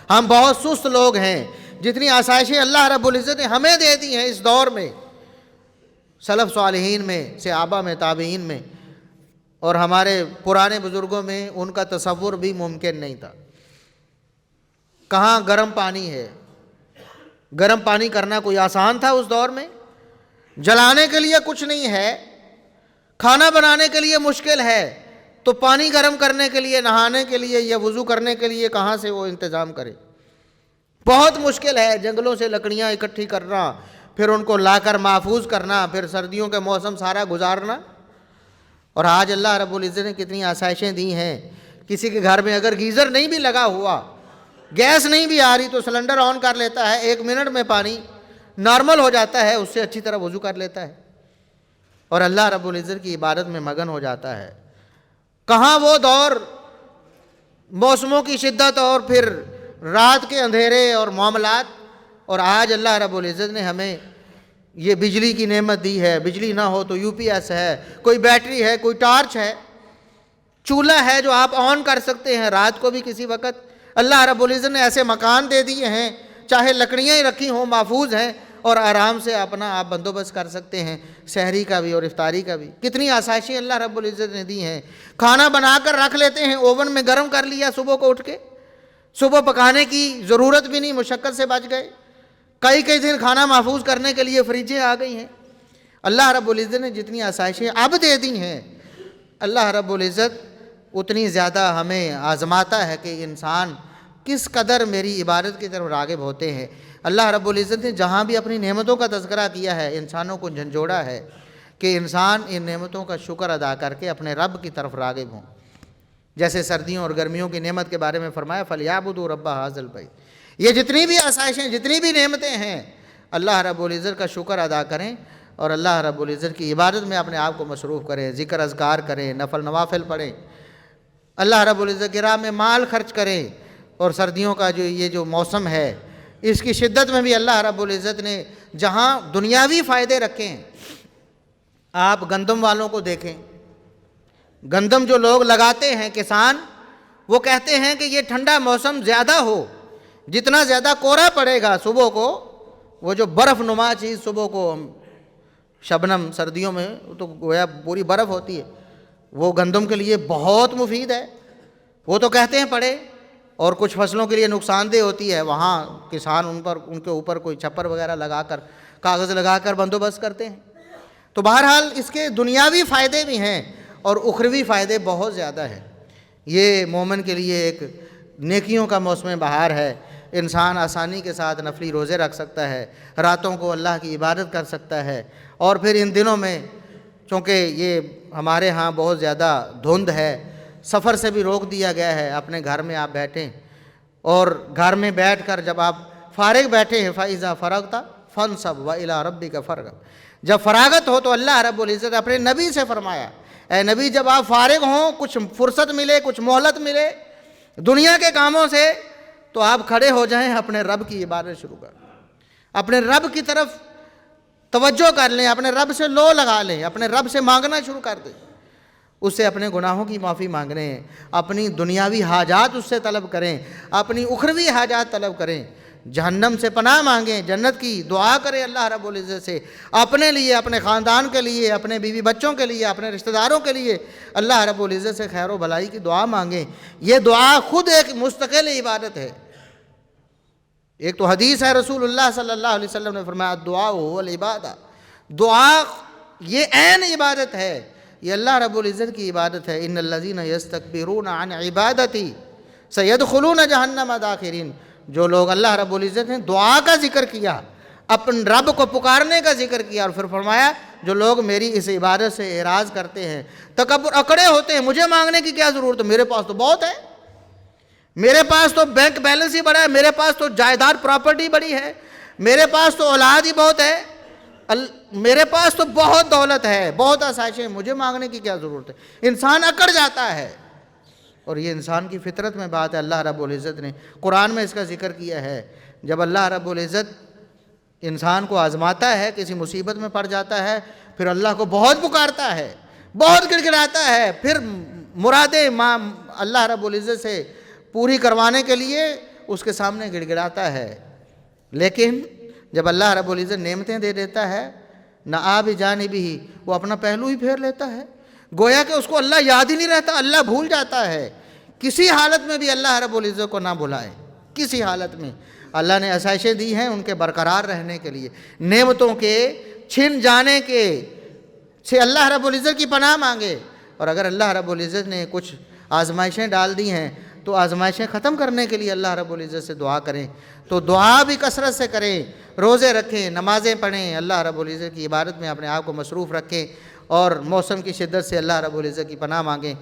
ہم بہت سست لوگ ہیں. جتنی آسائشیں اللہ رب العزت نے ہمیں دے دی ہیں اس دور میں، سلف صالحین میں، صحابہ میں، تابعین میں اور ہمارے پرانے بزرگوں میں ان کا تصور بھی ممکن نہیں تھا. کہاں گرم پانی ہے؟ گرم پانی کرنا کوئی آسان تھا اس دور میں؟ جلانے کے لیے کچھ نہیں ہے، کھانا بنانے کے لیے مشکل ہے، تو پانی گرم کرنے کے لیے، نہانے کے لیے یا وضو کرنے کے لیے کہاں سے وہ انتظام کرے؟ بہت مشکل ہے. جنگلوں سے لکڑیاں اکٹھی کرنا، پھر ان کو لا کر محفوظ کرنا، پھر سردیوں کے موسم سارا گزارنا. اور آج اللہ رب العزت نے کتنی آسائشیں دی ہیں. کسی کے گھر میں اگر گیزر نہیں بھی لگا ہوا، گیس نہیں بھی آ رہی، تو سلنڈر آن کر لیتا ہے، 1 منٹ میں پانی نارمل ہو جاتا ہے، اس سے اچھی طرح وضو کر لیتا ہے اور اللہ رب العزت کی عبادت میں مگن ہو جاتا ہے. کہاں وہ دور، موسموں کی شدت اور پھر رات کے اندھیرے اور معاملات. اور آج اللہ رب العزت نے ہمیں یہ بجلی کی نعمت دی ہے. بجلی نہ ہو تو UPS ہے، کوئی بیٹری ہے، کوئی ٹارچ ہے، چولہا ہے جو آپ آن کر سکتے ہیں رات کو بھی کسی وقت. اللہ رب العزت نے ایسے مکان دے دیے ہیں، چاہے لکڑیاں ہی رکھی ہوں محفوظ ہیں، اور آرام سے اپنا آپ بندوبست کر سکتے ہیں سحری کا بھی اور افطاری کا بھی. کتنی آسائشیں اللہ رب العزت نے دی ہیں. کھانا بنا کر رکھ لیتے ہیں، اوون میں گرم کر لیا صبح کو اٹھ کے، صبح پکانے کی ضرورت بھی نہیں، مشقت سے بچ گئے. کئی دن کھانا محفوظ کرنے کے لیے فریجیں آ گئی ہیں. اللہ رب العزت نے جتنی آسائشیں اب دے دی ہیں، اللہ رب العزت اتنی زیادہ ہمیں آزماتا ہے کہ انسان کس قدر میری عبادت کی طرف راغب ہوتے ہیں. اللہ رب العزت نے جہاں بھی اپنی نعمتوں کا تذکرہ کیا ہے، انسانوں کو جھنجھوڑا ہے کہ انسان ان نعمتوں کا شکر ادا کر کے اپنے رب کی طرف راغب ہوں. جیسے سردیوں اور گرمیوں کی نعمت کے بارے میں فرمایا فَلْيَعْبُدُوا رَبَّ هَٰذَا الْبَيْتِ. یہ جتنی بھی آسائشیں، جتنی بھی نعمتیں ہیں، اللہ رب العزت کا شکر ادا کریں اور اللہ رب العزت کی عبادت میں اپنے آپ کو مصروف کریں، ذکر اذکار کریں، نفل نوافل پڑھیں، اللہ رب العزت کی راہ میں مال خرچ کریں. اور سردیوں کا یہ جو موسم ہے، اس کی شدت میں بھی اللہ رب العزت نے جہاں دنیاوی فائدے رکھے ہیں. آپ گندم والوں کو دیکھیں، گندم جو لوگ لگاتے ہیں کسان، وہ کہتے ہیں کہ یہ ٹھنڈا موسم زیادہ ہو، جتنا زیادہ کورا پڑے گا صبح کو، وہ جو برف نما چیز صبح کو شبنم سردیوں میں تو گویا پوری برف ہوتی ہے، وہ گندم کے لیے بہت مفید ہے. وہ تو کہتے ہیں پڑے، اور کچھ فصلوں کے لیے نقصان دہ ہوتی ہے، وہاں کسان ان کے اوپر کوئی چھپر وغیرہ لگا کر، کاغذ لگا کر بندوبست کرتے ہیں. تو بہرحال اس کے دنیاوی فائدے بھی ہیں اور اخروی فائدے بہت زیادہ ہیں. یہ مومن کے لیے ایک نیکیوں کا موسم بہار ہے. انسان آسانی کے ساتھ نفلی روزے رکھ سکتا ہے، راتوں کو اللہ کی عبادت کر سکتا ہے. اور پھر ان دنوں میں چونکہ یہ ہمارے ہاں بہت زیادہ دھند ہے، سفر سے بھی روک دیا گیا ہے. اپنے گھر میں آپ بیٹھیں اور گھر میں بیٹھ کر جب آپ فارغ بیٹھے ہیں فَإِذَا فَرَغْتَ فَانْصَبْ وَإِلَىٰ رَبِّكَ فَارْغَب، جب فراغت ہو تو اللہ رب العزت اپنے نبی سے فرمایا، اے نبی جب آپ فارغ ہوں، کچھ فرصت ملے، کچھ مہلت ملے دنیا کے کاموں سے، تو آپ کھڑے ہو جائیں، اپنے رب کی عبادت شروع کر دیں، اپنے رب کی طرف توجہ کر لیں، اپنے رب سے لو لگا لیں، اپنے رب سے مانگنا شروع کر دیں. اس سے اپنے گناہوں کی معافی مانگنے، اپنی دنیاوی حاجات اس سے طلب کریں، اپنی اخروی حاجات طلب کریں، جہنم سے پناہ مانگیں، جنت کی دعا کریں اللہ رب العزت سے، اپنے لیے، اپنے خاندان کے لیے، اپنے بیوی بچوں کے لیے، اپنے رشتہ داروں کے لیے اللہ رب العزت سے خیر و بھلائی کی دعا مانگیں. یہ دعا خود ایک مستقل عبادت ہے. ایک تو حدیث ہے، رسول اللہ صلی اللہ علیہ وسلم نے فرمایا دعا هو العبادہ، دعا یہ عین عبادت ہے، یہ اللہ رب العزت کی عبادت ہے. ان الذین یستکبرون عن عبادتی سیدخلون جہنم داخرین. جو لوگ اللہ رب العزت نے دعا کا ذکر کیا، اپنے رب کو پکارنے کا ذکر کیا، اور پھر فرمایا جو لوگ میری اس عبادت سے اعراض کرتے ہیں، تکبر، اکڑے ہوتے ہیں، مجھے مانگنے کی کیا ضرورت ہے، میرے پاس تو بہت ہے، میرے پاس تو بینک بیلنس ہی بڑا ہے، میرے پاس تو جائیداد پراپرٹی بڑی ہے، میرے پاس تو اولاد ہی بہت ہے، میرے پاس تو بہت دولت ہے، بہت آسائشیں، مجھے مانگنے کی کیا ضرورت ہے. انسان اکڑ جاتا ہے، اور یہ انسان کی فطرت میں بات ہے. اللہ رب العزت نے قرآن میں اس کا ذکر کیا ہے. جب اللہ رب العزت انسان کو آزماتا ہے، کسی مصیبت میں پڑ جاتا ہے، پھر اللہ کو بہت پکارتا ہے، بہت گڑگڑاتا ہے، پھر مرادیں اللہ رب العزت سے پوری کروانے کے لیے اس کے سامنے گڑ گڑاتا ہے، لیکن جب اللہ رب العزت نعمتیں دے دیتا ہے نہ آب جانبی ہی، وہ اپنا پہلو ہی پھیر لیتا ہے، گویا کہ اس کو اللہ یاد ہی نہیں رہتا، اللہ بھول جاتا ہے۔ کسی حالت میں بھی اللہ رب العزت کو نہ بھلائے، کسی حالت میں۔ اللہ نے آسائشیں دی ہیں ان کے برقرار رہنے کے لیے، نعمتوں کے چھن جانے کے سے اللہ رب العزت کی پناہ مانگے، اور اگر اللہ رب العزت نے کچھ آزمائشیں ڈال دی ہیں تو آزمائشیں ختم کرنے کے لیے اللہ رب العزت سے دعا کریں، تو دعا بھی کثرت سے کریں، روزے رکھیں، نمازیں پڑھیں، اللہ رب العزت کی عبادت میں اپنے آپ کو مصروف رکھیں، اور موسم کی شدت سے اللہ رب العزت کی پناہ مانگیں۔